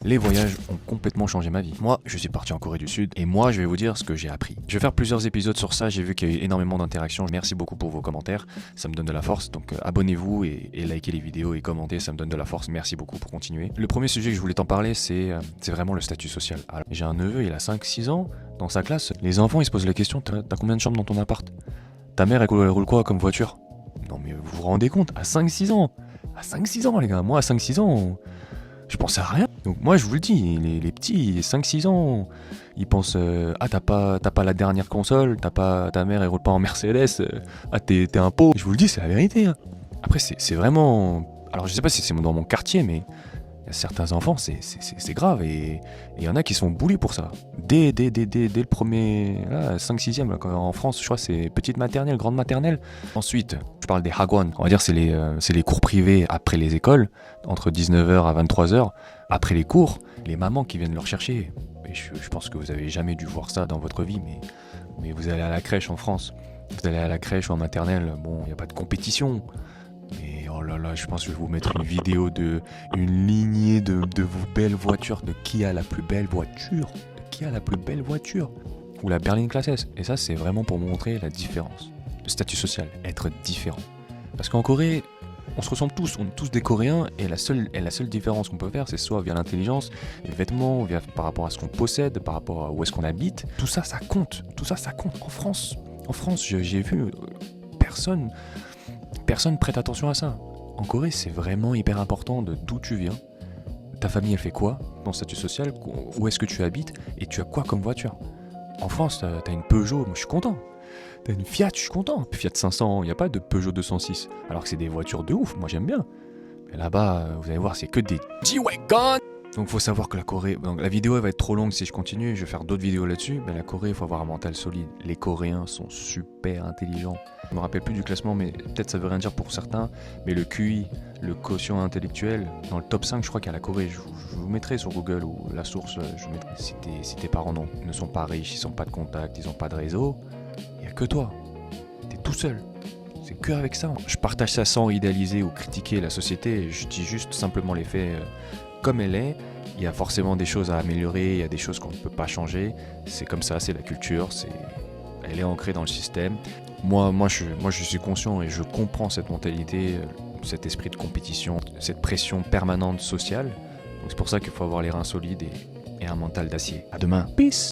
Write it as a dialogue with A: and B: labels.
A: Les voyages ont complètement changé ma vie. Moi, je suis parti en Corée du Sud et moi, je vais vous dire ce que j'ai appris. Je vais faire plusieurs épisodes sur ça, j'ai vu qu'il y a eu énormément d'interactions. Merci beaucoup pour vos commentaires, ça me donne de la force. Donc abonnez-vous et likez les vidéos et commentez, ça me donne de la force. Merci beaucoup pour continuer. Le premier sujet que je voulais t'en parler, c'est vraiment le statut social. Alors, j'ai un neveu, il a 5-6 ans, dans sa classe, les enfants, ils se posent la question, t'as combien de chambres dans ton appart? Ta mère, elle roule quoi comme voiture? Non mais vous vous rendez compte, à 5-6 ans? À 5-6 ans les gars, moi à 5-6 ans... Je pensais à rien. Donc moi je vous le dis, les petits, 5-6 ans, ils pensent ah t'as pas la dernière console, ta mère elle roule pas en Mercedes, ah t'es un pauvre. Je vous le dis, c'est la vérité. Hein. Après c'est vraiment... Alors je sais pas si c'est dans mon quartier, mais il y a certains enfants, c'est grave. Et il y en a qui sont bullies pour ça. Dès le premier... 5-6e, en France, je crois c'est petite maternelle, grande maternelle. Ensuite, je parle des hagwon. On va dire c'est les cours privés après les écoles, entre 19h à 23h. Après les cours, les mamans qui viennent leur chercher. Et je pense que vous avez jamais dû voir ça dans votre vie, mais vous allez à la crèche en France. Vous allez à la crèche ou en maternelle, bon, il n'y a pas de compétition. Mais oh là là, je pense que je vais vous mettre une vidéo une lignée de vos belles voitures, de qui a la plus belle voiture, ou la berline classe S. Et ça, c'est vraiment pour montrer la différence. Le statut social, être différent. Parce qu'en Corée, on se ressemble tous, on est tous des Coréens, et la seule différence qu'on peut faire, c'est soit via l'intelligence, les vêtements, par rapport à ce qu'on possède, par rapport à où est-ce qu'on habite. Tout ça, ça compte. En France, j'ai vu personne prête attention à ça. En Corée, c'est vraiment hyper important de d'où tu viens, ta famille elle fait quoi, ton statut social, où est-ce que tu habites, et tu as quoi comme voiture. En France, t'as une Peugeot, moi je suis content. T'as une Fiat, je suis content. Fiat 500, il n'y a pas de Peugeot 206. Alors que c'est des voitures de ouf, moi j'aime bien. Mais là-bas, vous allez voir, c'est que des G-Wagon. Donc faut savoir que la Corée... Donc, la vidéo elle va être trop longue si je continue, je vais faire d'autres vidéos là-dessus. Mais la Corée, il faut avoir un mental solide. Les Coréens sont super intelligents. Je me rappelle plus du classement, mais peut-être ça veut rien dire pour certains. Mais le QI, le quotient intellectuel, dans le top 5, je crois qu'il y a la Corée. Je vous mettrai sur Google ou la source, je vous mettrai. Si tes parents ne sont pas riches, ils n'ont pas de contact, ils n'ont pas de réseau, il n'y a que toi. T'es tout seul. C'est que avec ça. Je partage ça sans idéaliser ou critiquer la société. Je dis juste simplement les faits comme elle est. Il y a forcément des choses à améliorer, il y a des choses qu'on ne peut pas changer. C'est comme ça, c'est la culture, elle est ancrée dans le système. Moi, je suis conscient et je comprends cette mentalité, cet esprit de compétition, cette pression permanente sociale. Donc c'est pour ça qu'il faut avoir les reins solides et un mental d'acier. À demain. Peace.